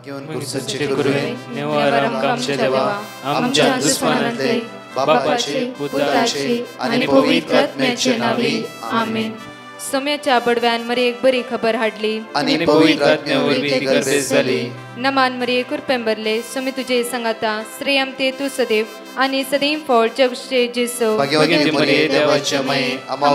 घेऊन कुर्सचे गुरुवे नेवारम कामचे देवा आमच्या दुश्मनांतले बापाचे पुत्राचे आणि पवित्र आत्म्याचे नावे आमेन. सोम्याच्या बडव्यान मरे एक बरी खबर हाडली आणि पवित्र आत्म्यावर ती गर्देस झाली. नमान मरे कुरपेंबरले सोमी तुझे संगाता श्रेयम ते तू सदैव आणि सदैव फळ जगचे जेसो. भाग्यवती मरिये देवाच्या माये आम्हा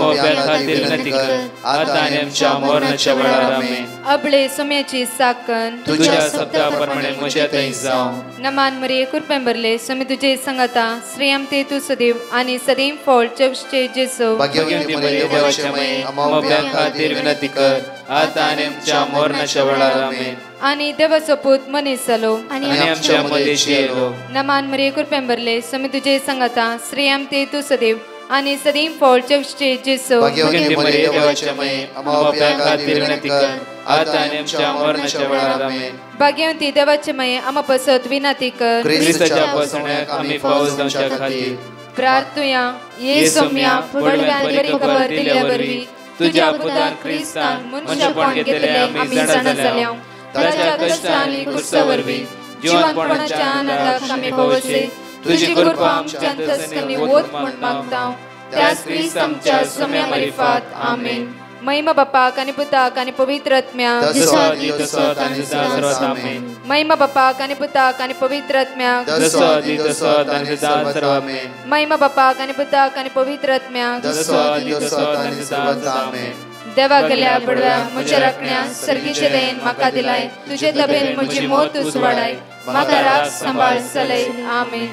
खातीर विनंती कर आता आणि आमच्या मरणाच्या वेळार आमेन. अबळे सोम्याची साकन तुझ्या शब्दाप्रमाणे म्हज्या थंय जावं. नमान मरे कुरपेंबरले सोमी तुझे संगाता श्रेयम ते तू सदैव आणि सदैव फळ जगचे जेसो. भाग्यवती मरिये देवाच्या माये आम्हा खातीर विनंती कर आता आणि आमच्या मरणाच्या वेळार आमेन. आणि देवाचो पूत मनीस जालो आणि आमच्या मध्येशी येलो. नमान मरे कुरपेंबरले सोमी तुझे संगाता श्रेयम ते तू सदैव आणि सदैव फळ जगचे जेसो. भाग्यवती मरिये देवाच्या माये आम्हा खातीर विनंती कर आता आणि आमच्या मरणाच्या वेळार आमेन. भाग्यवती देवाचे माये आम्हा पसत विनंती कर ख्रिस्ताच्या पसण्याक आम्ही पावस जावच्या खातीर प्रार्थुया. ये सोम्या बडव्यान बरी खबर दिल्यावरवी तुझ्या पुतान ख्रिस्तान मनशापण घेतले आम्ही जाणा जाल्या. ताच्या कष्टांनी कुर्सावरवी जीवनपणाच्या आनंदाक आम्ही पवसे तुझी कृपा आमच्या अंतस्करणी वोत म्हण मागता. त्याच ख्रिस्त आमच्या सोम्या मार्फत आमेन. महिमा बापाक आणि पुताक आणि पवित्र आत्म्याक महिमा बापाक आणि पुताक आणि पवित्र आत्म्याक महिमा बापाक आणि पुताक आणि पवित्र आत्म्याक. देवा गेल्या बडव्या म्हज्या राखण्या सर्गीचे देन म्हाका दिलाय. तुझे तबेन म्हजी मोत उसवाडाय म्हाका राख सांबाळ चलय आमेन.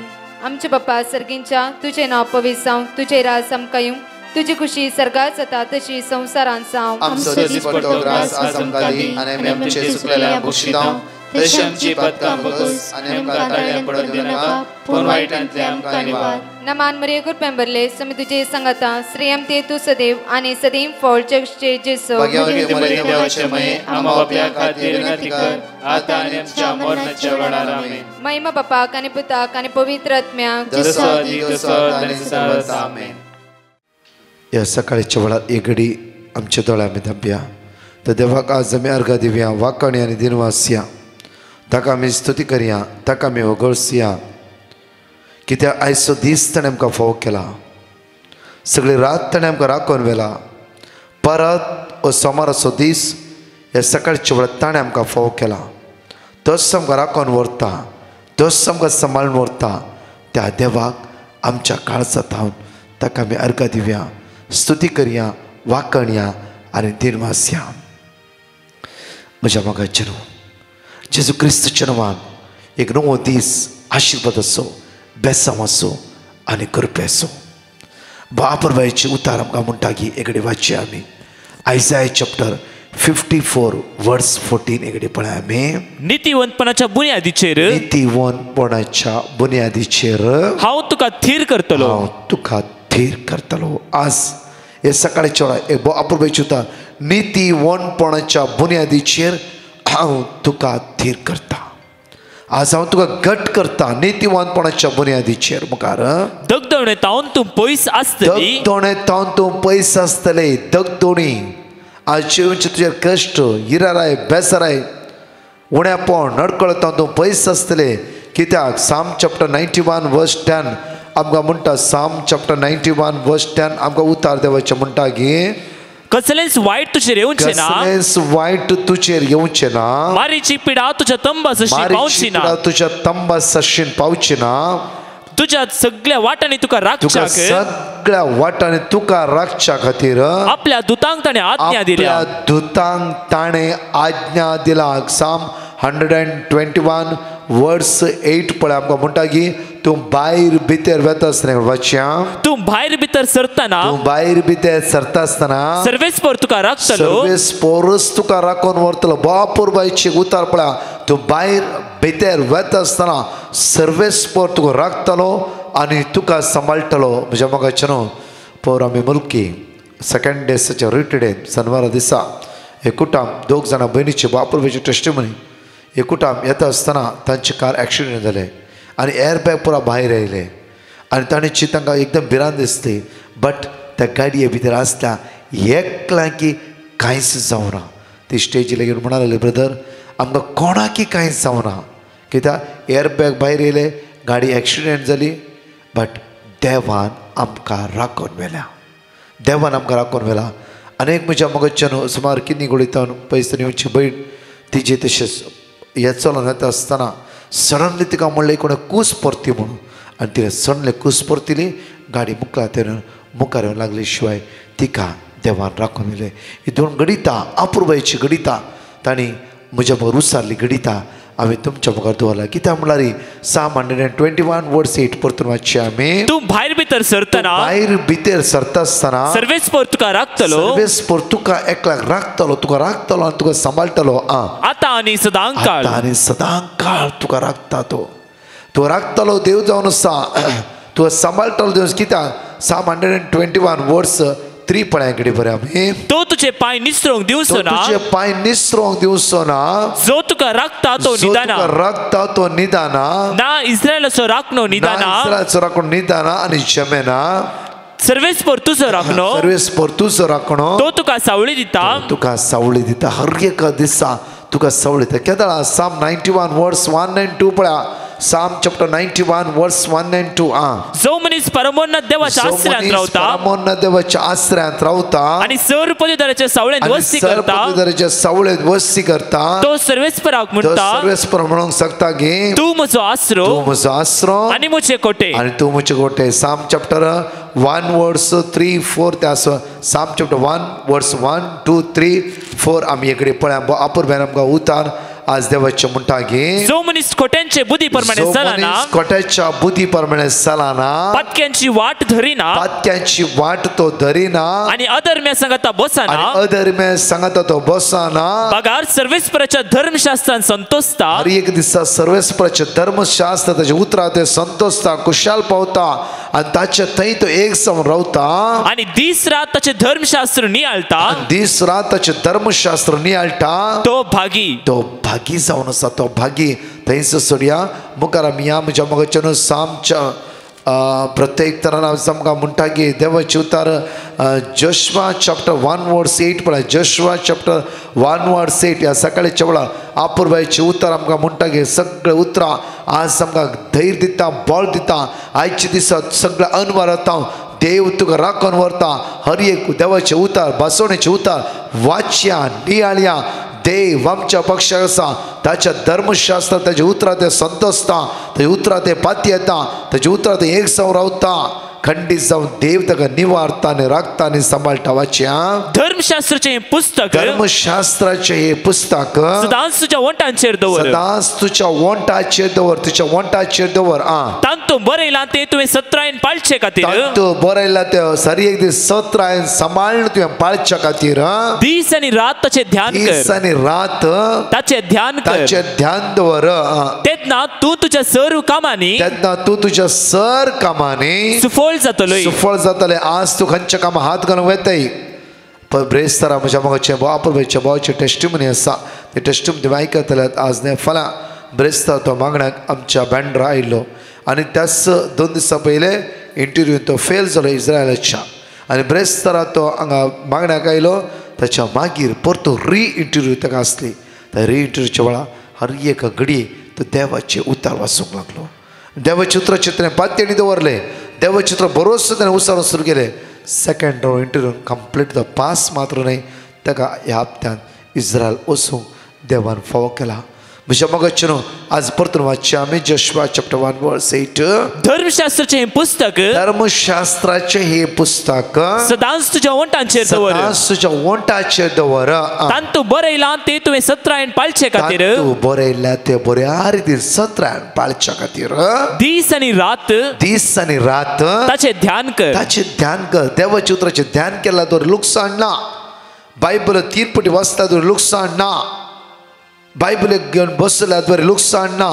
आमचे बाप्पा सर्गींच्या तुझे नाव पवित्र जावं. तुझे राज आमकां येवं. तुझी खुशी सर्गात जाता तशी संसारांत जावं. आमचो दिसपट्टो ग्रास आज आमकां दी आनी आमी आमचे सुकलेल्या बक्षितांव तशी आमची पदकां बगस आनी आमकां ताळ्यां पडोवन दिनाका पूण वायटांतले आमकां निवार. नमान मरे कुरपेंबरले सोमी तुझे संगाता श्रेयम ते तू सदैव आणि सदैव फळ जगचे जेसो. भाग्यवती मरिये देवाचे माये आम्हा बाप्या खातीर विनंती कर आता आनी आमच्या मरणाच्या वेळार आमेन. महिमा बापाक आणि पुताक आणि पवित्र आत्म्याक जसो आदी तसो आनी सदांच आमेन. या सकाळच्या वेळार एक घडी आमच्या दोळ्या आमी धांपया. तर देवाक आज आमी अर्घ दिवया वाकणी आनी दिनवासया. ताका आमी स्तुती करया ताका आमी वगळसया कित्याक आयचो दीस ताणें आमकां फोव केला. सगळी रात ताणें आमकां राखून व्हेला. परत सोमाराचो दीस ह्या सकाळच्या वेळार ताणें आमकां फोव केला. तोच आमकां राखून व्हरता तोच आमकां सांबाळून व्हरता. त्या देवाक आमच्या काळजांत हांव ताका आमी अर्घ दिवया स्तुती करया वाकणया आनी दिनवासया. म्हज्या मोगाचेर जेजू क्रिस्तच्या नांवान एक नवो दीस आशिर्वाद आसूं बेसांव आसूं आनी कृपे आसूं. बापरबायेची उतार आमकां म्हणटा की एकडे वाचया आमी आयजाया चॅप्टर 54 वर्स 14 एकडे पळय आमी. नीतिवंतपणाच्या बुन्यादीचेर नीतिवंतपणाच्या बुन्यादीचेर हांव तुका थीर करतलो. हांव तुका थीर करतलो. आज हे सकाळच्या वेळार एक बापरबायेची उतार नीतिवंतपणाच्या बुन्यादीचेर हांव तुका थीर करता. आज हांव तुका घट करता नीतिवंतपणाच्या बुन्यादीचेर. मुखार दगदणे तावन तूं पयस आसतली. दगदणे तावन तूं पयस आसतले. दगदोणी आज जिवचे तुजेर कश्ट हिराराय बेसाराय उण्यापण नडकळतावन तूं पयस आसतले. कित्याक साम चॅप्टर 91 वर्स 10 आमकां म्हणटा. साम चॅप्टर 91 वर्स 10 आमकां उतार देवाचें म्हणटा की कसलेंच वायट तुजेर येवचें ना. कसलेंच वायट तुजेर येवचें ना. मारीची पिडा तुज्या तंबासशी पावची ना. तुज्या तंबासशीन पावची ना. तुज्या सगळ्या वाटांनी तुका राखच्या सगळ्या वाटांनी तुका राखच्या खातीर आपल्या दुतांक ताणें आज्ञा दिल्या. आपल्या दुतांक ताणें आज्ञा दिला. साम 121 वर्स 8 पळय आमकां म्हणटा की तूं भायर भितर वेता आसतना वाचया. तूं भायर भितर सरतना तूं भायर भितर सरता आसतना सर्वेस्पर तुका राखतलो. सर्वेस्परच तुका राखून व्हरतलो. बापूरबायची उतार पळय. तूं भायर भितर वेता आसतना सर्वेस्पर तुका राखतलो आनी तुका सांबाळटलो. म्हज्या मोगाचें न्हू पौर आमी मुल्की सेकंड डेसाच्या रिटडेन शेनवारा दिसा एकूटाम दोग जाणां भयणीची बापूरबायची टेस्टिमनी एकूटाम येता आसतना तांची कार एक्सिडेंट जालें आनी एअरबॅग पुरा भायर आयलें आनी ताणें तांकां एकदम भिरांत दिसली. बट त्या गाडये भितर आसल्या एकल्यां की कांयच जावना. ती स्टेजीर घेवन म्हणूंक लागली ब्रदर आमकां कोणाकी कांयच जावना कित्याक एअरबॅग भायर येयले गाडी एक्सिडेंट जाली बट देवान आमकां राखून व्हेल्या देवान आमकां राखून व्हेला अनेक म्हज्या मगजच्यान सुमार किन्नी उडयता पयस येवची भयण तिजे तशेंच हे चलोन येता आसतना सडनली तिका म्हणलें कोणें कूस परती म्हणून आनी तिणें सडनली कूस परतिली गाडी मुखार तेणें मुखार येवंक लागले शिवाय तिका देवान राखून व्हेलें ही दोन गडिता अपुर्बायची गडिता तांणी म्हज्या मुखार उसारली गडिता आम्ही तुमच्या मुखार दवरला कित्याक म्हणल्यार 621 वर्स 8 परतून वाचचे आमी तू भायर भितर सरतना भायर भितर सरता आसतना सर्वेस पर तुका राखतलो सर्वेस पर तुका एकल्याक तुका राखतलो आनी तुका सांबाळटलो आता आनी सदांकाळ आनी सदांकाळ तुका राखता तो राखतलो देव जावन आसा तुका सांबाळटलो देव कित्याक 621 वर्स 3 पळयाकडे बरें आमी तो तुझे पाय निसरोंक दिवचो ना तुझे पाय निसरोंक दिवचो ना जो तुका राखता तो निदाना राखता तो निदाना ना इस्रायलाचो राखणो निदाना इस्रायलाचो राखणो निदाना आनी जमेना सर्वेस पर तुजो राखणो सर्वेस पर तुजो राखणो तो तुका सावळी दिता तुका सावळी दिता हर एक दिसा तुका सावळी दिता केदाळा Psalm 91 वर्स 1 and 2 पळया Psalm chapter 91 verse 1 and 2 जो मनीस परमोन्नत देवाच्या आश्रयात रावता परमोन्नत देवाच्या आश्रयात रावता आणि सर पदवीधराच्या सावळेत वस्ती करता पदवीधराच्या सावळेत वस्ती करता तो सर्वेस्पराक म्हणता सर्वेस्पर म्हणूंक शकता की तू म्हजो आसरो तू म्हजो आसरो आणि म्हजे कोटे आणि तू म्हजे कोटे Psalm chapter 1 verse 3 4 ते आसा Psalm chapter 1 verse 1 2 3 4 आमी इकडे पळया अपूर्वेन आमकां उतार आज देवाचे म्हणटा की जो मनीस खोट्यांचे बुद्धी प्रमाणे चलना खोट्याच्या बुद्धी प्रमाणे चलना पातक्यांची वाट धरिना पातक्यांची वाट तो धरिना आणि अधर्म्या संगता बसना अधर्म्या संगता तो बसना पगार सर्वेस्पराच्या धर्मशास्त्रान संतोषता हर एक दिसा सर्वेस्पराच्या धर्मशास्त्र ताचे उतरां ते संतोषता खुशाल पावता आणि ताचे थंय तो एक सम रावता आणि दीस रात ताचे धर्मशास्त्र नियाळता दीस रात ताचे धर्मशास्त्र नियाळटा तो भागी जावन आसा तो भागी थंयच सोडया मुखार आमी या म्हज्या मगजच्यान सामच्या प्रत्येक तरान आमकां म्हणटा की देवाचे उतार जोशुआ चॅप्टर 1 वर्स 8 पळय जोशुआ चॅप्टर 1 वर्स 8 ह्या सकाळच्या वेळार अपूर्बायचे उतार आमकां म्हणटा की सगळे उतरां आज आमकां धैर्य दिता बळ दिता आयच्या दिसात सगळे अनवर येता देव तुका राखून व्हरता हर एक देवाचे उतार बसवणेचे उतार वाचया नियाळया देव आमच्या पक्षाक आसा ताच्या धर्मशास्त्र ताचे उतरां ते संतोषता ताचे उतरां ते पाती येता ताचे उतरां ते एक सव रावता खंडीत जावन देव ताका निवारता आनी राखता आनी सांबाळटा वाचया धर्मशास्त्राचे हे पुस्तक धर्मशास्त्राचे हे पुस्तक सदांच तुज्या वंटांचेर दवर सदांच तुज्या वंटाचेर दवर तुज्या वंटाचेर दवर तांतू बरयला ते तुवें सत्रायन पाळचे खातीर तांतू बरयला ते सरी एक दीस सत्रायन सांबाळून तुवें पाळच्या खातीर दीस आनी रात ताचे ध्यान कर दीस आनी रात ताचे ध्यान कर ताचे ध्यान दवर तेन्ना तूं तुज्या सर्व कामांनी तेन्ना तूं तुज्या सर कामांनी सुफळ जातलोय सुफळ जातले आज तूं खंयच्या कामां हात घालूंक वेताय पण ब्रेस्तारा म्हज्या मगाचे अपूर्वेच्या भावाचे टेस्टिमनी आसा ते टेस्टिमनी तुवें आयकतले आज न्ही फाल्यां ब्रेस्तार तो मागण्याक आमच्या बँड्रा आयिल्लो आनी त्याच 2 दिसां पयले इंटरव्यू तो फेल जालो इस्रायलाच्या आनी ब्रेस्तारा तो हांगा मागण्याक आयलो ताच्या मागीर परतो इंटरव्यू ताका आसली त्या इंटरव्यूच्या वेळार हर एक घडये तो देवाचे उतार वाचूंक लागलो देवाचे उतराचे ताणें पातयेनी दवरले देवाचे उतर बरोच ताणें उसारून सुरू केले सेकंड राउंड इंटरव्यू कंप्लीट तो पास मात्र न्हय ताका ह्या हप्त्यान इस्रायल वचूंक देवान फावो केला म्हज्या मगजच्यान आज परतून वाचचे आमी जोशुआ चॅप्टर 1 वर्स 8 धर्मशास्त्राचे हे पुस्तक धर्मशास्त्राचे हे पुस्तक सदांच तुज्या वंटांचेर दवर सदांच तुज्या वंटाचेर दवर तांतू बरयला ते तुवें सत्रायन पाळचे खातीर तूं बरयल्या ते बऱ्या रितीन सत्रायन पाळच्या खातीर दीस आनी रात ताचे ध्यान कर देवाच्या उतराचे ध्यान केला तर लुकसाण ना बायबल 3 पटी वाचता तर लुकसाण ना बायबल घेवन बसल्या बरें लुकसाण ना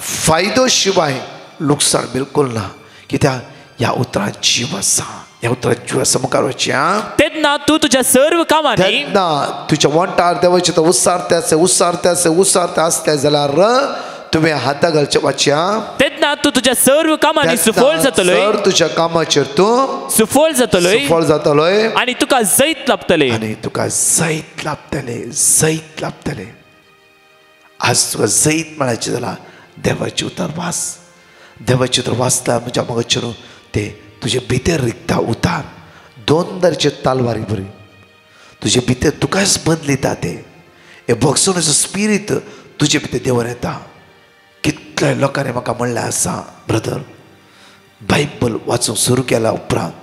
फायदो शिवाय लुकसाण बिलकुल ना कित्याक ह्या उतरांत जीव आसा ह्या उतरांत जीव आसा मुखार वचया तेन्ना तूं तुज्या सर्व कामांनी तेन्ना तुज्या वंटार देवाचे तो उसारते आसले जाल्यार तुवें हाता घालचे वाचया तेन्ना तूं तुज्या सर्व कामांनी सुफळ जातलोय तुज्या कामाचेर तूं सुफळ जातलोय आनी तुका जैत लाभतले आज तुका जैत मेळायचें जाल्यार देवाचे उतार वाच. देवाचे उतार वाचता म्हज्या मगजचेर ते तुजे भितर रिगता उतार. 2 तालवारी बरी तुजे भितर तुकाच बदलिता ते. हे भोगसवणेचो स्पिरीट तुजे भितर देवर येता. कितल्या लोकांनी म्हाका म्हणलें आसा ब्रदर, बायबल वाचूंक सुरू केला उपरांत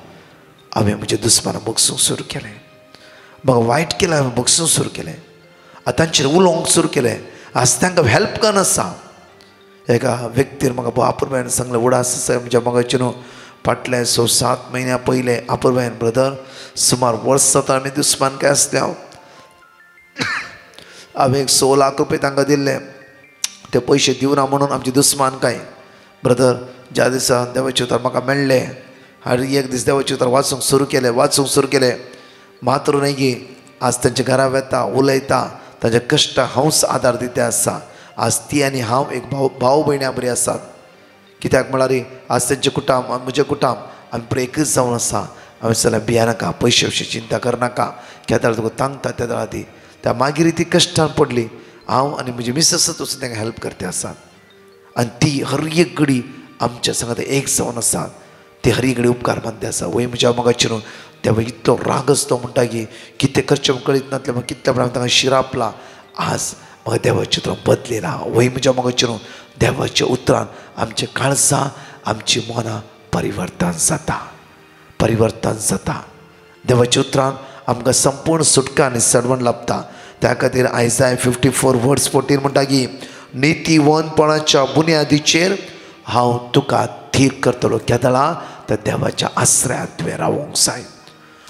हांवें म्हज्या दुस्मानाक बगसूंक सुरू केलें. म्हाका वायट केलें हांवें बगसूंक सुरू केलें. तांचेर उलोवंक सुरू केलें. आज तांकां हेल्प करनासा. एका व्यक्तीन म्हाका आपुरबायन सांगलें उडास आसा म्हज्या मगाचे न्हू फाटले 6-7 म्हयन्या पयले आपुरबायन ब्रदर सुमार वर्स जाता आमी दुस्मान काय आसले. हांवें 6 लाख रुपया तांकां दिल्ले. ते पयशे दिवना म्हणून आमचे दुस्मान काय ब्रदर ज्या दिसा देवाचे उतार म्हाका मेळ्ळे हांवें एक दीस देवाचे उतार वाचूंक सुरू केलें. मात्र न्हय गी आज तांच्या घरा वेता उलयता तांच्या कश्ट हांवच आदार दिते आसा. आज ती आनी हांव एक भाव भयण्या बरी आसात. कित्याक म्हळ्यार आज तेंचे कुटाम म्हजें कुटाम आमी बरें एकच जावन आसा. हांवें सगळ्या भियानाका पयशे अशें चिंता करनाका केदार तुका तांगता त्या दळा ती. त्या मागीर ती कश्टान पडली. हांव आनी म्हजी मिसेसच वचून तांकां हेल्प करते आसात. आनी ती हर एक घडी आमच्या सांगात एक जावन आसात. ती हर एक घडी उपकार मानते आसा. वय म्हज्या मगाचेर तेव्हा इतलो राग आसतो म्हणटा की कितें करचें कळीत नासलें. म्हाका कितल्या प्रमाण तांकां शिरापला. आज म्हाका देवाचें उतरां बदलेला. वय म्हज्या मगाचेर देवाच्या उतरान आमचे काळजां आमची मनां परिवर्तन जाता. देवाच्या उतरान आमकां संपूर्ण सुटका आनी सडवण लाभता. त्या खातीर आयसाया 54:14 म्हणटा की नितीवंतपणाच्या बुनयादीचेर हांव तुका थीर करतलो. केदळा त्या देवाच्या आश्रयात तुवें रावूंक जाय.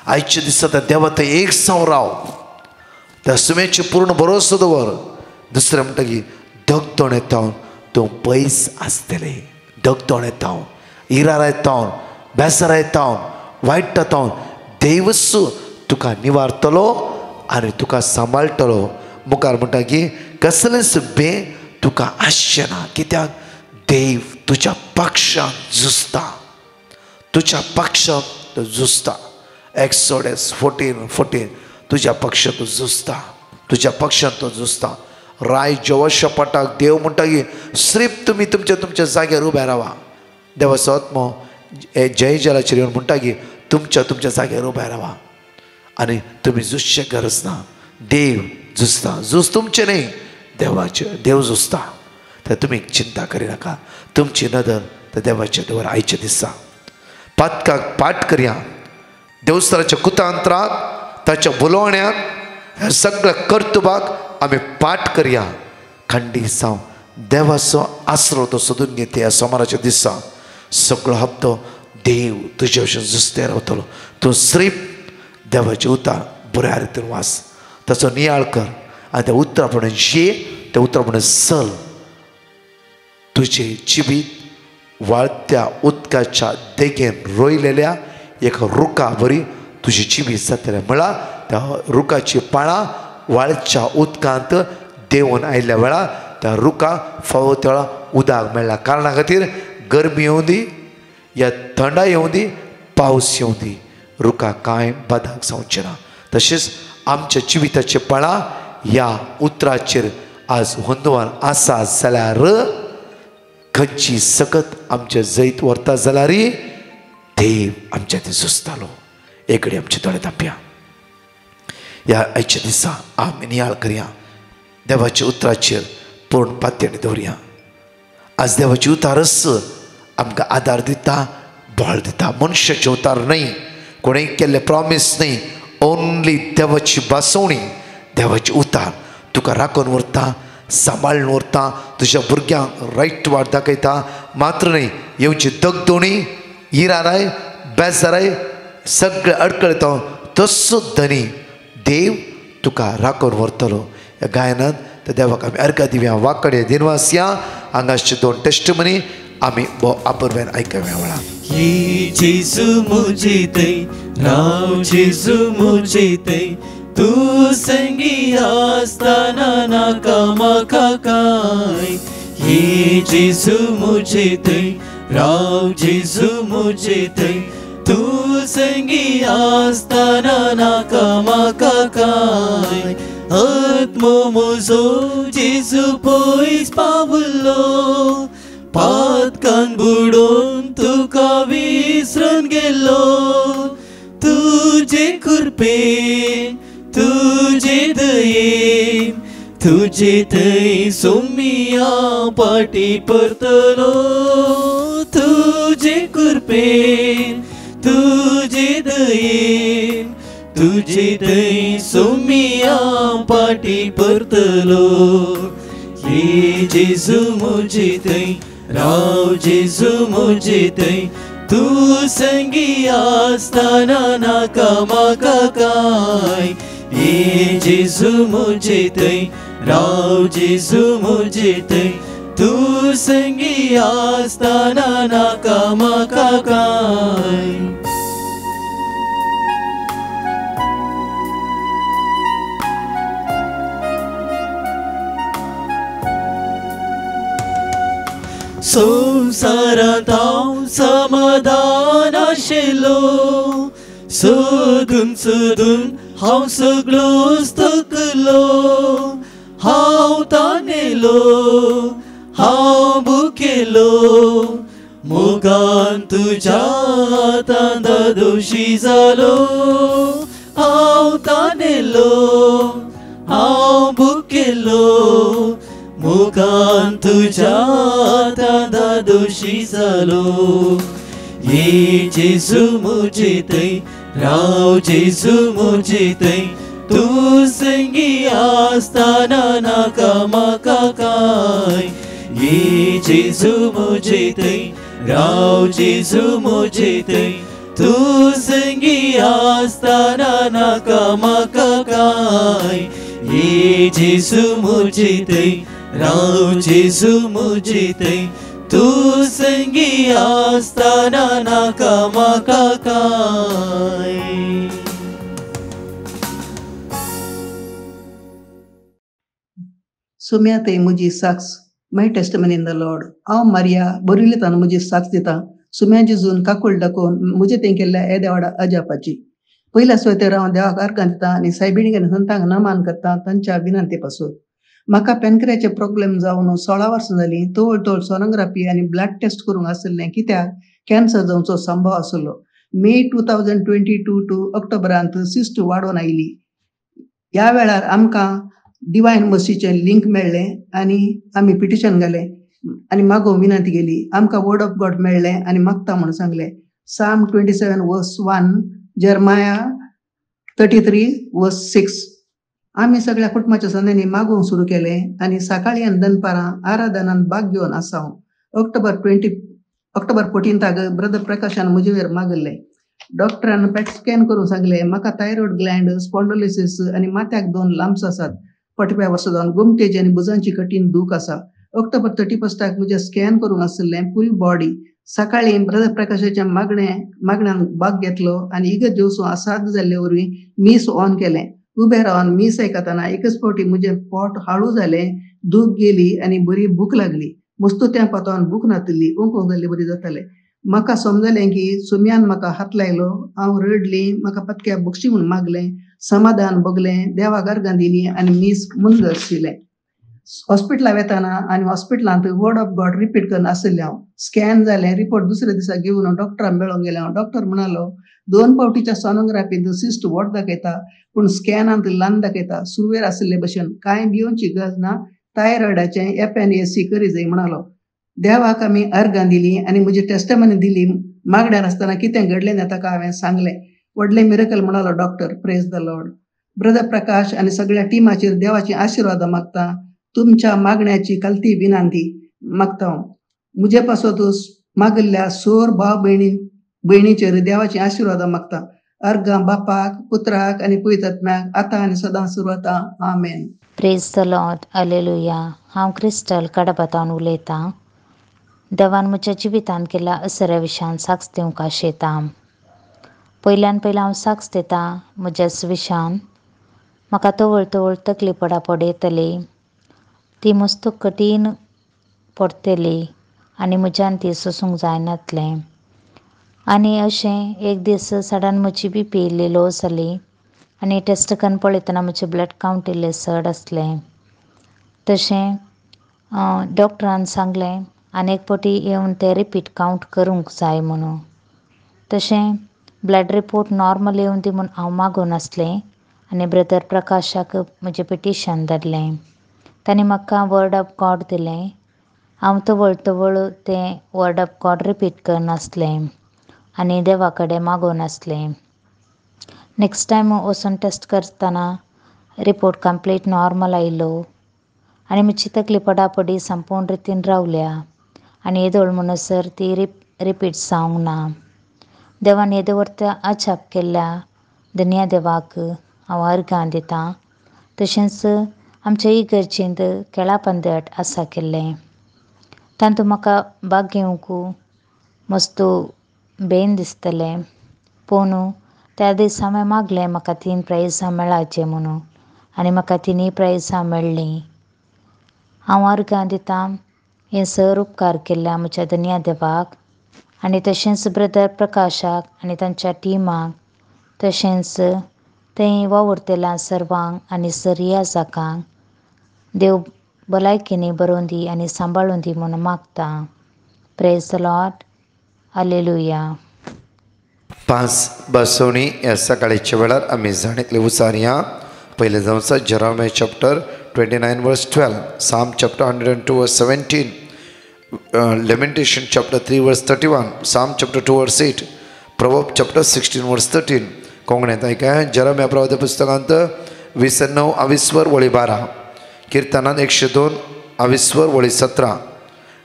आयच्या दिसा त्या देवा थंय एक जावन राव. त्या सुमेचे पूर्ण भरोसो दवर. दुसरें म्हणटा की दगदण येतावन तूं पयस आसतलें. दगदण येतावन इरार येतावन बेजार येतावन वायट येतावन देवच तुका निवारतलो आनी तुका सांबाळटलो. मुखार म्हणटा की कसलेंच बे तुका आसचें ना. कित्याक देव तुज्या पक्षान झुजता. एक्सोडस 14:14 तुज्या पक्षान तो झुजता. राय जवशपाटाक देव म्हणटा की श्रीप तुमी तुमच्या जाग्यार उबे रावा. देवाचो आत्मो जय जलाचेर येवन म्हणटा की तुमच्या जाग्यार उबे रावा आनी तुमी झुजचे गरज ना. देव झुजता. झूज तुमचें न्ही देव झुजता. तर तुमी चिंता करिनाका. तुमची नदर त्या देवाच्या दवर. आयच्या दिसा पाठ करया. देवस्थानाच्या कुतांतराक ताच्या बुलोवण्याक ह्या सगळ्या कर्तुबाक आमी पाठ करया. खंडी जावन देवाचो आसरो तो सोदून घेते. ह्या सोमाराच्या दिसा सगळो हप्तो देव तुजे भशेन झुजते रावतलो. तूं श्रीप देवाचे उतार बऱ्या रितीन वाच. ताचो नियाळ कर आनी त्या उतरा प्रमाणे जे त्या उतरा प्रमाणे चल. तुजे जिवीत वाळत्या उदकाच्या देगेन रोयलेल्या एक रुखा बरी तुजी जिवीत जातलें. म्हळ्यार त्या रुखाची पाळां वाळच्या उदकांत देंवन आयिल्ल्या वेळार त्या रुखाक फावो त्या वेळार उदक मेळ्ळा. कारणा खातीर गरमी येवं दी या थंडाय येवं दी पावस येवं दी रुखाक कांय बादाक जावचें ना. तशेंच आमच्या जिविताचे पाळां ह्या उतराचेर आज हुंदवान आसा जाल्यार खंयची सकत आमचे जैत व्हरता जाल्यार देव आमच्या ती झुजतालो. एक घडी आमचे दोळे धांपया. ह्या आयच्या दिसा आमी नियाळ करया. देवाच्या उतराचेर पूर्ण पातयेणी दवरया. आज देवाची उतारच आमकां आदार दिता बळ दिता. मनशाचे उतार न्हय. कोणें केल्ले प्रॉमीस न्हय. ओन्ली देवाची बासवणी देवाची उतार तुका राखून व्हरता सांबाळून व्हरता. तुज्या भुरग्यांक रायट वाट दाखयता. मात्र न्हय येवची दगदोणी इराराय बेजाराय सगळे अडकळता तसो धनी देव तुका राखून व्हरतलो. ह्या गायनांत त्या देवाक आमी अर्घा दिवया. वाकडे दिनवासिया हांगाचे 2 टेस्टमनी आमी आपुरब्यान आयकव्या वेळा. जेजू मुझे दे राव जेजू मुझे दे तू संगी आस्ताना नाका म्हाका काय. हे जेजू मुझे दे राव जेजू मुझे दे तू संगी आस्ताना नाका म्हाका काय. आत्मो म्हजो जेजू पयस पावलो पातकान बुडोवन तुका विसरून गेलो तुजे कृपेन तुजे दयेन तुजे थंय सोमिया पाटी परतलो तुजे कृपेन तुजे दयेन तुजे थंय सोमिया पाटी परतलो ये जेजू म्हजे थंय राव जेजू म्हजे थंय तू संगी आसतना नाका म्हाका काय ये जेजू म्हजे थंय राव जेजू म्हजे थंय तू संगी आसतना नाका म्हाका काय संसारांत हांव समाधान आशिल्लो सोदून सोदून हांव सगळोच थकलो हांव ताणेलो हांव भुकेलो मोगान तुज्या हातांत दोशी जालो हांव ताणेलो हांव भुकेलो मोगान तुज्या हातांत दोशी जालो ये जेजू म्हजे थंय राव जेजू म्हजे थंय तू संगी आसतना नाका म्हाका काय ये जेजू म्हजे थंय राव जेजू म्हजे थंय तू संगी आसतना नाका म्हाका काय ये जेजू म्हजे थंय राव जेजू म्हजे थंय तू संगी आसतना नाका म्हाका काय सुम्याते म्हजी socks my testimony in the Lord हांव मारिया बरिलेतान म्हजी साक्स दिता सुम्याची जून काकूळ दाखोवन म्हजे तें केल्ल्या हे देवाडा अजापाची पयल्या सुवातेर हांव देवाक अर्गां दिता आनी सायबिणीक संतांक नमान करता तांच्या विनंती पासून म्हाका पॅनक्रियाचे प्रॉब्लेम जावन 16 वर्सां जालीं तोळ तोळ सोनोग्राफी आनी ब्लड टेस्ट करूंक आसलें कित्याक कॅन्सर जावचो संभव आसलो मे 2022 टू ऑक्टोबरांत सिस्ट वाडोवन आयली ह्या वेळार आमकां डिवायन मर्सीचें लिंक मेळ्ळें आनी आमी पिटिशन घालें आनी मागोवंक विनंती केली आमकां वर्ड ऑफ गॉड मेळ्ळें आनी मागता म्हणून सांगलें साम 27 वर्स 1 जर्माया 33 वर्स 6 आमी सगळ्या कुटुंबाच्या संदेनी मागोवंक सुरू केलें आनी सकाळीं आनी दनपारां आराधनांत भाग घेवन आसां ऑक्टोबर 14 ब्रदर प्रकाशान म्हजे वयर मागल्लें डॉक्टरान पॅट स्कॅन करून सांगलें म्हाका थायरॉयड ग्लँड स्पॉन्डोलिसीस आनी माथ्याक 2 लांप्स आसात 45 वर्सां जावन गुमटेची आनी भुजांची कठीण दूख आसा ऑक्टोबर 31 म्हजें स्कॅन करूंक आसलें फूल बॉडी सकाळीं ब्रदर प्रकाशाच्या मागण्यान भाग घेतलो आनी इगत जेवसून साद जाल्ले वरवीं मीस ऑन केलें उबें रावन मीस आयकताना एकच फावटी म्हजें पोट हाळू जालें दूख गेली आनी बरी भूक लागली मस्तू त्या पातोवन भूक नातिल्ली ओंकोंक जाल्ली बरी जातालें म्हाका समजलें की सुम्यान म्हाका हात लायलो हांव रडलीं म्हाका पत्क्या बक्षी म्हूण मागलें समाधान बगलें देवाक अर्गां दिलीं आनी मीस मुंद आशिल्लें हॉस्पिटलां वेताना आनी हॉस्पिटलांत वर्ड ऑफ गॉड रिपीट करना आसलें हांव स्कॅन जालें रिपोर्ट दुसऱ्या दिसा घेवन डॉक्टराक मेळोंक गेलें हांव डॉक्टर म्हणालो 2 फावटीच्या सोनोग्राफींत सिस्ट व्हड दाखयता पूण स्कॅनांत ल्हान दाखयता सुरवेर आशिल्ले भशेन कांय भिवची गरज ना थायरॉयडाचें FNAC करी जाय म्हणालो देवाक आमी अर्गां दिलीं आनी म्हजी टेस्टमनी दिली मागण्यार आसतना कितें घडलें तें ताका हांवें सांगलें व्हडलें मिरेकल म्हणालो doctor praise the lord brother Prakash आनी सगळ्या टिमाचेर देवाची आशिर्वाद मागता तुमच्या मागण्याची कल्ती विनंती मागता म्हजे पासून मागल्ल्या सोर भाव भयणीचेर देवाची आशिर्वाद मागता अर्गां बापाक पुत्राक आनी पवित्रात्म्याक आतां आनी सदां सुरवाता amen praise the lord hallelujah हांव क्रिस्टल कडपातावन उलयतां देवान म्हज्या जिवितांत केल्ल्या असऱ्या विशयान साक्ष दिवंक आशेतां पयल्यान हांव साक्ष दितां म्हज्याच विशयान म्हाका तवळ तकली पडापड येतली ती मस्त कठीण पडटली आनी म्हज्यान ती सोसूंक जायनातलें आनी अशें एक दीस सडन म्हजी BP लो जाली आनी टेस्ट करून पळयतना म्हजें ब्लड कावंट इल्लें चड आसलें. तशें डॉक्टरान सांगलें आनीक पावटी येवन तें रिपीट कावंट करूंक जाय म्हणून. तशें ब्लड रिपोर्ट नॉर्मल येवन दी म्हूण हांव मागून आसलें आनी ब्रदर प्रकाशाक म्हजें पिटिशन धाडलें. तांणी म्हाका वर्ड ऑफ गॉड दिलें. हांव तवळ तें वर्ड ऑफ गॉड रिपीट करनासलें आनी देवा कडेन मागून आसलें. नेक्स्ट टायम वचून टेस्ट करतना रिपोर्ट कंप्लीट नॉर्मल आयलो आनी म्हजी तकली पडापडी संपूर्ण रितीन रावल्या आनी येदोळ म्हणसर ती रिपीट जावंक ना. देवान येदे वर्ता अजाप केल्ल्या धन्या देवाक हांव अर्गां दितां. तशेंच आमच्या इगर्जेंत केळा पंदट आसा केल्लें. तातूंत म्हाका भाग घेवंक मस्त बेन दिसतलें. पूण त्या दिसा हांवें मागलें म्हाका 3 प्रायजां मेळाचें म्हणून आनी म्हाका 3 प्रायजां मेळ्ळीं. हांव अर्गां दितां हे सर उपकार केल्ल्या म्हज्या धन्या देवाक आनी तशेंच ब्रदर प्रकाशाक आनी तांच्या टिमाक, तशेंच थंय वावुरतेल्या सर्वांक आनी सर रियाजाकांक देव भलायकेनी बरोवन दी आनी सांबाळून दी म्हणून मागतां. Praise the lord. हालेलुया. 5 बसवणी ह्या सकाळच्या वेळार आमी जाणेतले उचारया. पयलें जावन आसा जेरोमिया चॅप्टर 29 वर्स 12, साम चॅप्टर 102 वर्स 17, लेमेंटेशन चॅप्टर 3 वर्स 31, साम चॅप्टर 2 वर्स 8, प्रवर्ब चॅप्टर 16 वर्स 13. कोंकणीत ऐकाय. जेरोमिया प्रवादी पुस्तकांत 29 वळी 12, किर्तनांत 102 वळी 17,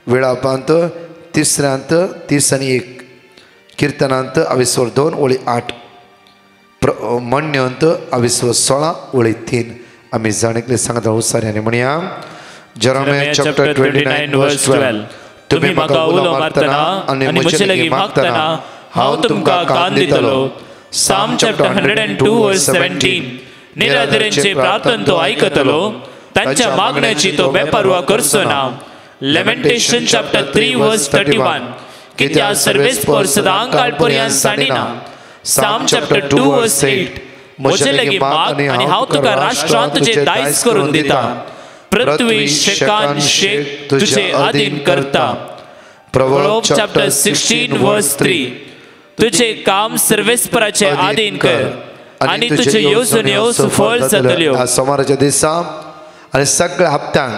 विळापांत 30 किर्तनांत 2 वळी 8, मण्यांत 16 वळी 3. आमी जाणेकले सांगता उसाऱ्यांनी म्हणया. जेरोमिया चॅप्टर 29 वर्स 12. तुम्ही म्हाका उलो मारतना आनी म्हजे लागीं मागतना हांव तुमकां कान दितलो. साम चॅप्टर 102 वर्स 17. निराधरांचे प्रार्थना तो आयकतलो, तांच्या मागण्याची तो बेपरवा करचो ना. लेमेंटेशन चॅप्टर 3 वर्स 31. कित्याक सर्वेस्पर सदां काळ पर्यंत साडिना. साम चॅप्टर 2 वर्स 8. म्हजे लागीं माग आनी हांव तुका राष्ट्रांत तुजें दायज करून दिता. पृथ्वी शेकान शेक तुजे अधीन करता. प्रवर्ब चॅप्टर 16 वर्स 3. तुझे काम सर्वेस्पराचे अधीन कर आनी तुजे येवजण्यो सुफळ जातल्यो. सोमाराच्या दिसा आनी सगळ्या हप्त्यांक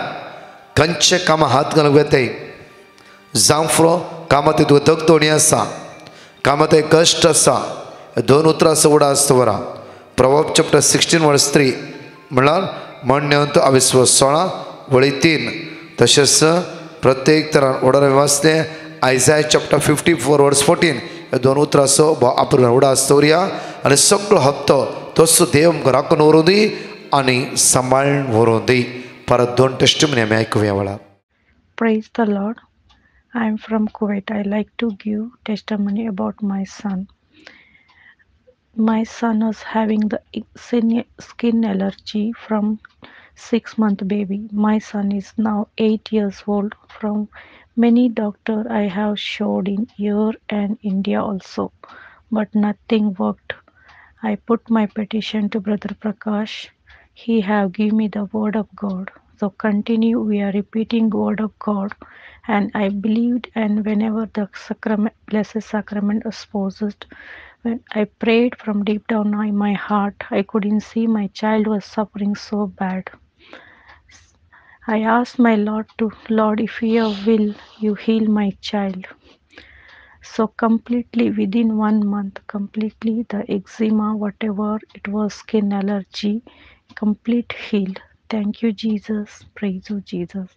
खंयचे कामां हात घालूंक येताय. जावं फुरो कामां तितून तगतोणी आसा, कामां थंय कश्ट आसा. 2 उतरां उडा आसता वरा. प्रवर्ब चॅप्टर 16 वर्स 3 म्हणल्यार मण्यांत 16 वळी 3. तशेंच प्रत्येक तरान उडार वाचले. आयजाय चॅप्टर 54 वर्स 14. 2 उतरां आपण उडा आसता वरया आनी सगळो हप्तो तसो देव आमकां राखून व्हरूं दी आनी सांबाळून व्हरूं दी. परत 2 टेस्टिमनी आमी आयकुया वेळार. Praise the Lord. I am from Kuwait. I like to give testimony about my son. My son is having the skin allergy from 6-month baby. My son is now 8 years old. From many doctors I have showed in here and India also, but nothing worked. I put my petition to Brother Prakash. He have given me the word of God. So continue, we are repeating word of God, and I believed, and whenever the sacrament, blessed sacrament is possessed, when I prayed from deep down in my heart, I couldn't see my child was suffering so bad. I asked my Lord, if you will, you heal my child. So completely within 1 month, completely the eczema, whatever it was, skin allergy, complete healed. Thank you, Jesus. Praise you, Jesus.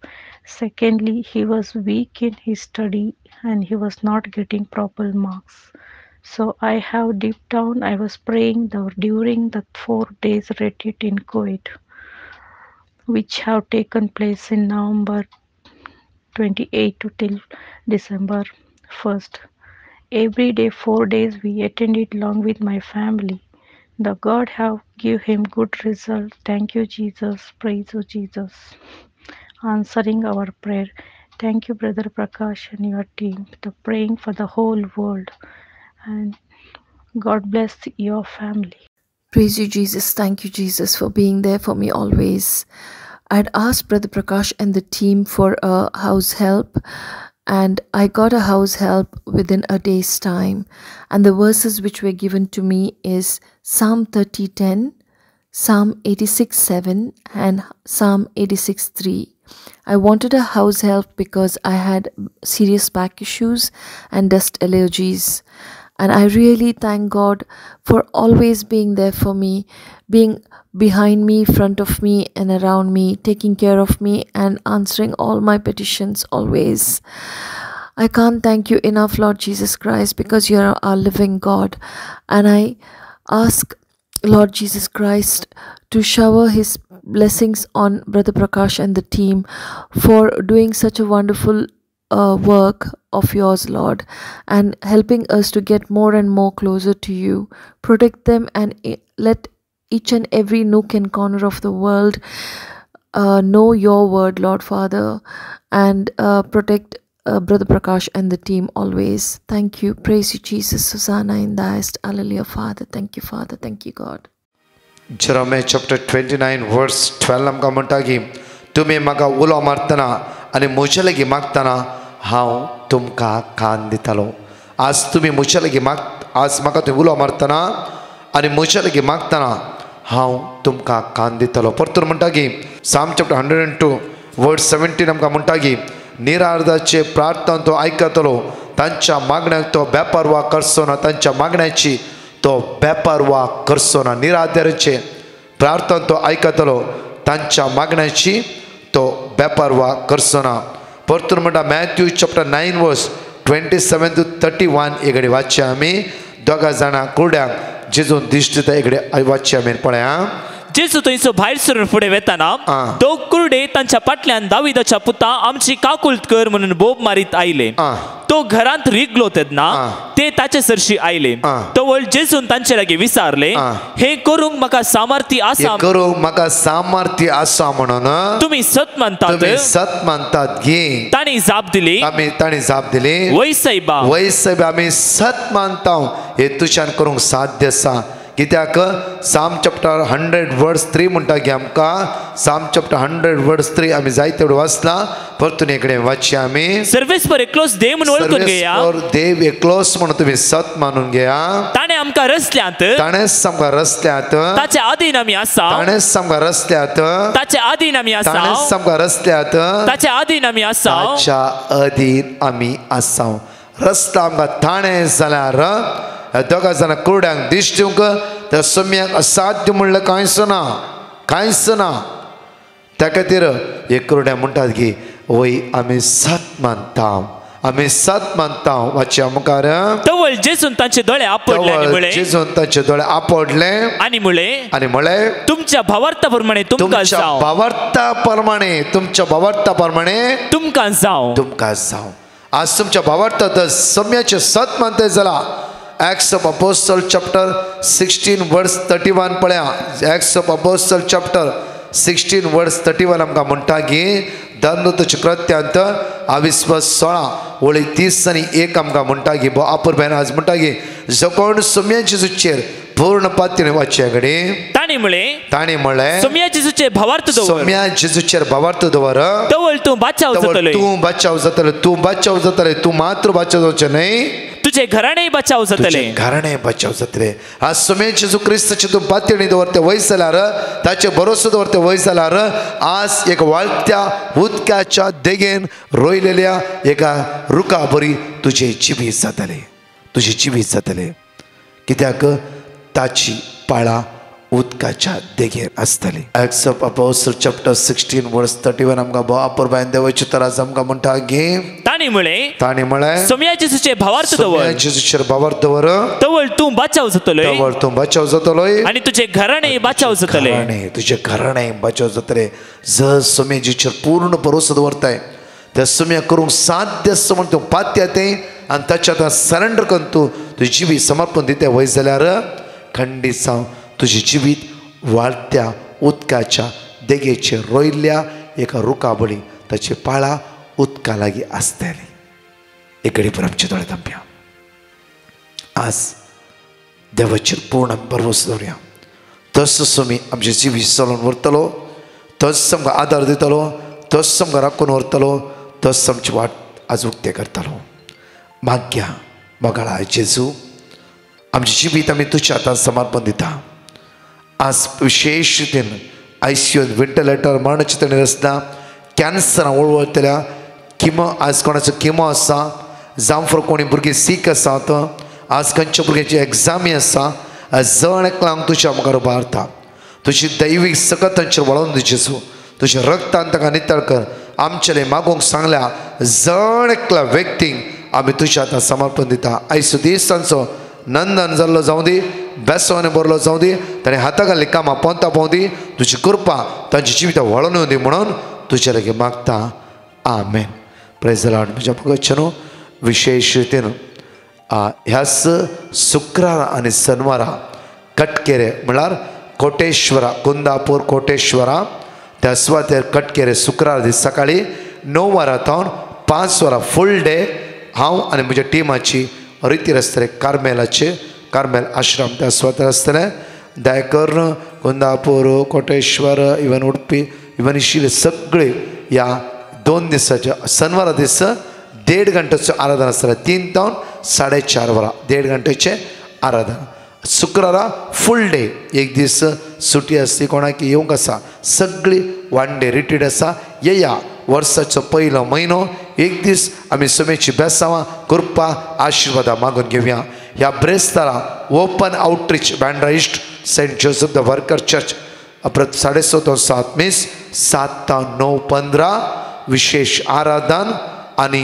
Secondly, he was weak in his study and he was not getting proper marks. So I have deep down, I was praying during the 4 days retreat in Kuwait, which have taken place in November 28 till December 1st. Every day, 4 days, we attended along with my family. The God have give him good result. Thank you, Jesus. Praise you, Jesus. Answering our prayer. Thank you, Brother Prakash and your team. The praying for the whole world. And God bless your family. Praise you, Jesus. Thank you, Jesus, for being there for me always. I'd asked Brother Prakash and the team for a house help, and I got a house help within a day's time. And the verses which were given to me is Psalm 30:10, Psalm 86:7, and Psalm 86:3. I wanted a house help because I had serious back issues and dust allergies. And I really thank God for always being there for me, being behind me, front of me, and around me, taking care of me and answering all my petitions always. I can't thank you enough, Lord Jesus Christ, because you're our living God. And I ask Lord Jesus Christ to shower his blessings on Brother Prakash and the team for doing such a wonderful work of yours, Lord, and helping us to get more and more closer to you. Protect them and let each and every nook and corner of the world know your word, Lord Father, and protect Brother Prakash and the team always. Thank you. Praise you, Jesus. Hosanna in the highest. Hallelujah, Father. Thank you, Father. Thank you, God. Jeremiah chapter 29 verse 12 आमकां म्हणटा की तुमी म्हाका उलो मारतना आनी म्हजे लागीं मागतना हांव तुमकां कान दितालो. आज तुमी म्हजे लागीं आज म्हाका तुमी उलो मारतना आनी म्हजे लागीं मागतना हांव तुमकां कान दितालो. परतून म्हणटा की Psalm chapter 102 verse 17 आमकां म्हणटा की निरार्दाचे प्रार्थना तो आयकतलो, तांच्या मागण्याक तो बेपरवा करचो ना, तांच्या मागण्याची तो बेपरवा करचो ना. निराधाराचे प्रार्थना तो आयकतलो, तांच्या मागण्याची तो बेपरवा करचो ना. परतून म्हणटा Matthew chapter 9 verse 27 to 31 एकडे वाचचे आमी. दोगा जाणां कुरड्यांक जेजून दिश्ट दिता एकडे वाचचे आमी. पळया जेजू थंयसर भायर सरून फुडें वेताना दोग कुरडे तांच्या फाटल्यान दाविदाच्या पुता आमची काकुल्त कर म्हणून बोब मारीत आयले. तो घरांत रिगलो तेन्ना ते ताचे सरशी आयले. तवळ जेजून तांचे लागीं विचारले, हे करूंक म्हाका सामर्थ्य आसा, करूंक म्हाका सामर्थ्य आसा म्हणून तुम्ही सत मानतात? सत मानतात गे. ताणी जाप दिली, ताणी जाप दिली, वय सायबा, वय सायबा आमी सत मानता, हे तुज्यान करूंक साध्य आसा. कित्याक Psalm chapter 100 verse 3 म्हणटा की आमकां Psalm chapter 100 verse 3 आमी जायते वाचला. परतून एकडे वाचचे आमी. सर्वेस्पर एकलोच देव म्हणून वळखून घेया, देव एकलोच म्हणून तुम्ही सत मानून घेया. ताणे आमकां रचल्यांत, ताणेच आमकां रचल्यांत, ताचे अधीन आमी आसा, ताणेच आमकां रचल्यांत, ताचे अधीन आमी आसा, ताणेच आमकां रचल्यांत, ताचे अधीन आमी आसा, ताच्या अधीन आमी आसा. रचला आमकां ताणें जाल्यार दोगा जाणां कुरड्यांक दिश्ट दिवंक त्या सम्याक असाध्य म्हणलें कांयच ना, कांयच ना. त्या खातीर एक कुरड्या म्हणटात की वय आमी सत मानता, आमी सत मानता. वाचया मुखार. तवळ जेजून तांचे दोळे आपडले आनी म्हळे, जेजून तांचे दोळे आपडले आनी म्हळे तुमच्या भावार्था प्रमाणे तुमकां जावं, भावार्था प्रमाणे, तुमच्या भावार्था प्रमाणे तुमकां जावं, तुमकां जावं. आज तुमच्या भावार्थात सम्याचे सत मानताय जाल्यार Acts of Apostle chapter 16 verse 31 पळया. Acts of Apostle chapter 16 verse 31 आमकां म्हणटा की दानदूताच्या कृत्यांत 26:16-30 आमकां म्हणटा की आपूर बेन आज म्हणटा की जो कोण सम्या जेजूचेर पूर्ण पातीन वाचचे घडी ताणी म्हळे सम्या जेजूचेर भावार्थ दवर, सम्या जेजूचेर भावार्थ दवर, तवळ तूं बाचाव जातलो, तूं बाचाव जातले, तूं बाचाव जातले, तूं मात्र बाचाव जावचें न्हय, तुझे घराणे बचाव जातले, घराणे बचाव जातले. आज सम्या जेजू क्रिस्ताचे तूं पातळी दवरते वय जाल्यार, ताचे भरोसो दवरते वय जाल्यार आज एक वाळत्या उदकाच्या देगेन रोयलेल्या एका रुखा बरी तुझे जिवीत जातले, तुझे जिवीत जातले. कित्याक ताची पाळा उदकाच्या देगेर आसतली. Acts of Apostles chapter 16 verse 31 आमकां बापूर बायन देवाची तरास आमकां म्हणटा की ताणी म्हळे सम्या जेजूचे भावार्थ दवर, सम्या जेजूचेर भावार्थ दवर, तवळ तूं बाचाव जातलो, तवळ तूं बाचाव जातलो, आनी तुझे घराणे बाचाव जातले, तुझे घराणे बाचाव जातले. जर सम्या जेजूचेर पूर्ण भरोसो दवरताय त्या सम्या करूंक साध्य आसा म्हण तूं पात्या तें आनी ताच्या सरेंडर करून तूं तुजें जिवीत समर्पण दिता वय जाल्यार खंडीत जावं तुझे जिवीत वाळत्या उदकाच्या देगेचेर रोयल्ल्या एका रुखाबळी ताची पाळा उदका लागीं आसतली. एक घडी पर आमचे दोळे धांपया. आज देवाचेर पूर्ण भरवंसो दवरया. तसोच तुमी आमचे जिवी चलोवन व्हरतलो, तोच आमकां आदार दितलो, तोच आमकां राखून व्हरतलो, तोच आमची वाट आज उक्ते करतलो. माग्या मोगाळा जेजू, आमचे जिवीत आमी तुज्या हातांत समर्पण दिता. आज विशेष रितीन ICUन व्हेंटिलेटर मरणाचे तणेर आसता, कॅन्सरां वळवळटल्या, किमो आज कोणाचो किमो आसा, जावं फॉर कोणी भुरगीं सीक आसात, आज खंयच्या भुरग्यांची एग्जामी आसा, जण एकल्यांक तुज्या मुखार उबारता. तुजी दैवीक सकत तांचेर वळोवन दी जेजू, तुज्या रक्तान ताका नितळ कर. आमचेले मागोवंक सांगल्या जण एकल्या व्यक्तींक आमी तुज्या हातांत समर्पण दिता. आयचो दीस तांचो नंदन जाल्लो जावं दी, बेसवाने बरलो जावं दी, ताणें हाता घाल्ली कामां पोंता पावूं दी, तुजी कृपा तांची जिवितां वळोवन येवं दी म्हणून तुजे लागीं मागता. आमेन. Praise the lord. म्हज्या भगतचनो विशेष रितीन ह्याच शुक्रार आनी शेनवारा कटकेरे म्हळ्यार कोटेश्वरा, कुंदापूर कोटेश्वरा त्या सुवातेर कटकेरे शुक्रार दीस सकाळीं 9 वरां तावन 5 वरां फूल डे हांव आनी म्हज्या टिमाची रितीर आसतले कार्मेल आश्रम त्या सुवातेर आसतले. दयाकर, कुंदापूर, कोटेश्वर, इवन उडपी, इवन इशिले सगळे ह्या 2 दिसाच्या शेनवारा दीस 1.5 घंटेचो आराधना आसतलें. 3 तावन 4.5 वरां 1.5 घंटेचें आराधना. शुक्रारा फूल डे, एक दीस सुटी आसली, कोणाक येवंक आसा, सगळी 1 डे रिट्रीट आसा. येया वर्साचो पयलो म्हयनो एक दीस आमी सुमेची बेसांवां कृपा आशिर्वादा मागून घेवया. ह्या ब्रेस्तारा open outreach Bandra east saint Joseph the worker church 7:30 मीस 7 ta 9:15 विशेष आराधन. आनी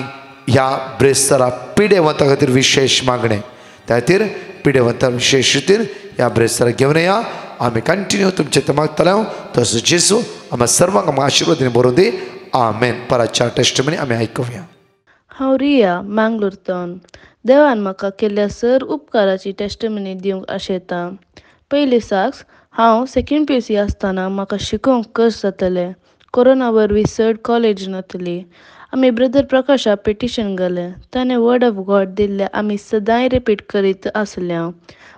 ह्या ब्रेस्तारा पिडेवंता खातीर विशेष मागणें, त्या खातीर पिडेवंता विशेष रितीन ह्या ब्रेस्तारा घेवन येया. आमी कंटिन्यू तुमचे ते मागतले. तसो जेजू आम्हा सर्वांक आमकां आशिर्वादांनी भरून दी. आमेन. पराच्या टेस्टमनी आमी आयकुया. हांव रिया मंगळूरतून. देवान म्हाका केल्ल्या सर उपकाराची टेस्टमनी दिवंक आशेता. पयली साक्स, हांव 2nd PUC आसतना म्हाका शिकोवंक कश्ट जातालें. कोरोना वरवीं चड कॉलेज नातली. आमी ब्रदर प्रकाशा पिटिशन घालें. ताणें वर्ड ऑफ गॉड दिल्लें आमी सदांय रिपीट करीत आसल्या.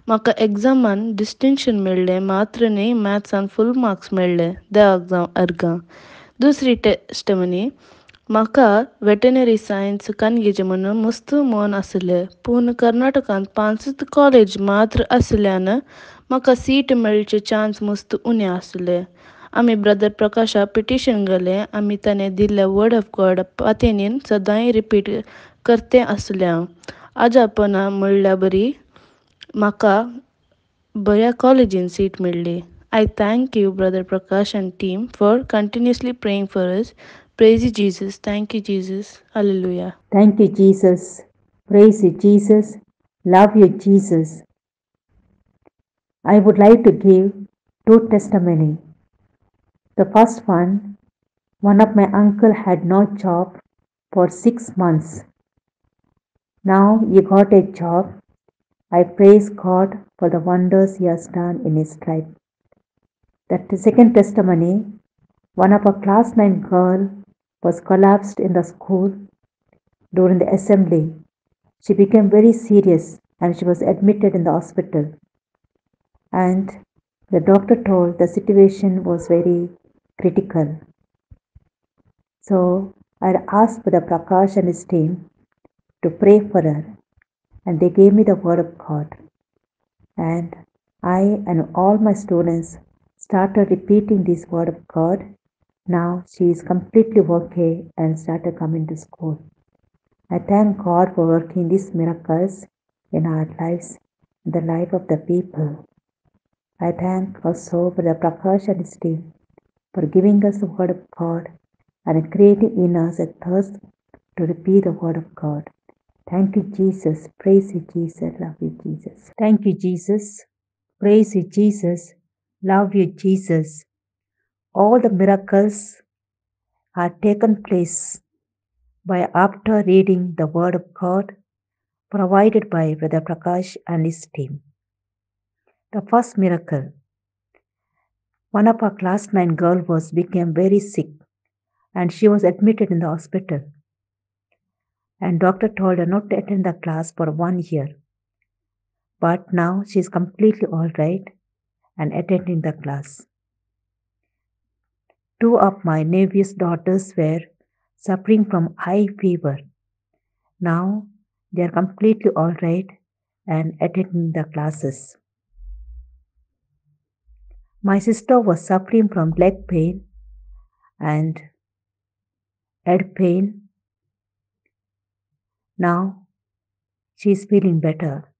म्हाका एग्जामान डिस्टिंक्शन मेळ्ळें, मात्र न्ही मॅथ्सान फूल मार्क्स मेळ्ळे. देवाक जावं अर्गां. दुसरी टेस्टमनी, म्हाका वेटनरी सायन्स कानगेचें म्हणून मस्त मन आसलें, पूण कर्नाटकांत 5च कॉलेज मात्र आसल्यान म्हाका सीट मेळचे चान्स मस्त उणे आसले. आमी ब्रदर प्रकाशा पिटिशन घालें. आमी ताणें दिल्ल्या वर्ड ऑफ गॉड पातेनीन सदांय रिपीट करते आसल्या. आजापणां म्हणल्यार बरी म्हाका बऱ्या कॉलेजीन सीट मेळ्ळी. I thank you, Brother Prakash and team, for continuously praying for us. Praise you, Jesus. Thank you, Jesus. Hallelujah. Thank you, Jesus. Praise you, Jesus. Love you, Jesus. I would like to give 2 testimony. The first one of my uncle had no job for 6 months. Now he got a job. I praise God for the wonders he has done in his life. The second testimony, one of our class 9 girl was collapsed in the school during the assembly. She became very serious and she was admitted in the hospital. And the doctor told the situation was very critical. So I asked Brother Prakash and his team to pray for her, and they gave me the word of God. And I and all my students started repeating this word of God. Now she is completely okay and started coming to school. I thank God for working these miracles in our lives, in the life of the people. I thank also Brother Prakash and his team for giving us the word of God and creating in us a thirst to repeat the word of God. Thank you, Jesus. Praise you, Jesus. Love you, Jesus. Thank you, Jesus. Praise you, Jesus. Love you, Jesus. All the miracles are taken place by after reading the word of God provided by Brother Prakash and his team. The first miracle, one of our class 9 girl became very sick and she was admitted in the hospital. And doctor told her not to attend the class for 1 year. But now she is completely all right and attending the class. 2 of my nephew's daughters were suffering from high fever. Now they are completely all right and attending the classes. My sister was suffering from leg pain and head pain. Now she is feeling better.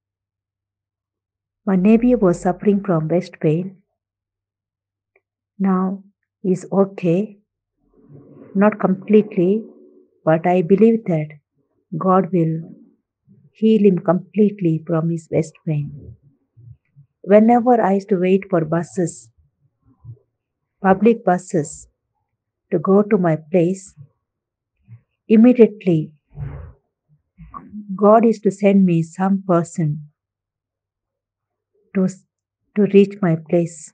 My nephew was suffering from breast pain. Now he is okay, not completely, but I believe that God will heal him completely from his breast pain. Whenever I used to wait for buses, public buses, to go to my place, immediately God is to send me some person to reach my place.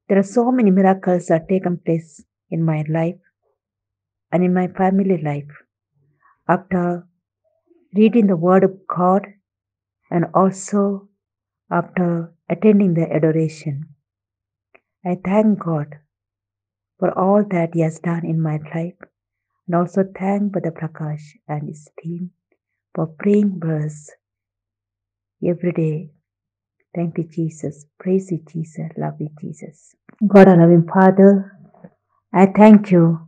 There are so many miracles that taken place in my life and in my family life after reading the Word of God and also after attending the adoration. I thank God for all that He has done in my life and also thank Brother Prakash and his team for praying for us every day. Thank you, Jesus. Praise you, Jesus. Love you, Jesus. God, our loving Father, I thank you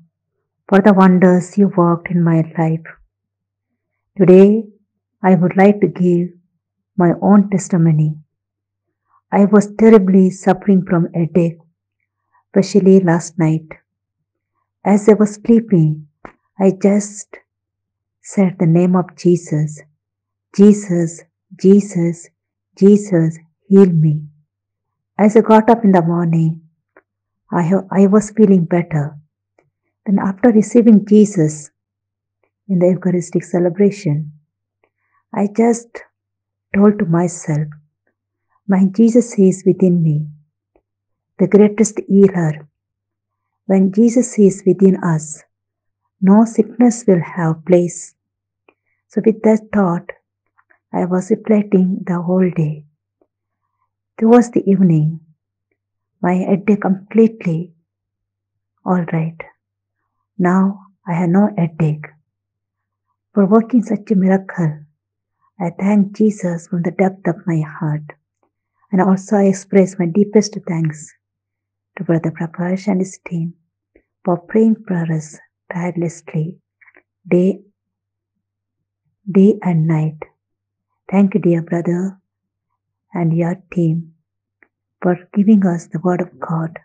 for the wonders you worked in my life. Today, I would like to give my own testimony. I was terribly suffering from a headache, especially last night. As I was sleeping, I just said the name of Jesus. Jesus, Jesus, Jesus, heal me. As I got up in the morning, I was feeling better. Then after receiving Jesus in the Eucharistic celebration, I just told to myself, my Jesus is within me, the greatest healer. When Jesus is within us, no sickness will have place. So with that thought, I was reflecting the whole day. Towards the evening, my headache completely all right. Now I have no headache. For working such a miracle, I thank Jesus from the depth of my heart. And also I express my deepest thanks to Brother Prakash and his team for praying for us tirelessly, day and night. Thank you, dear brother, and your team for giving us the Word of God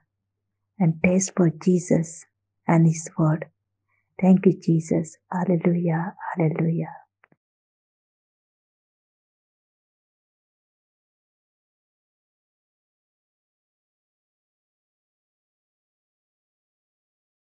and taste for Jesus and His Word. Thank you, Jesus. Hallelujah. Hallelujah.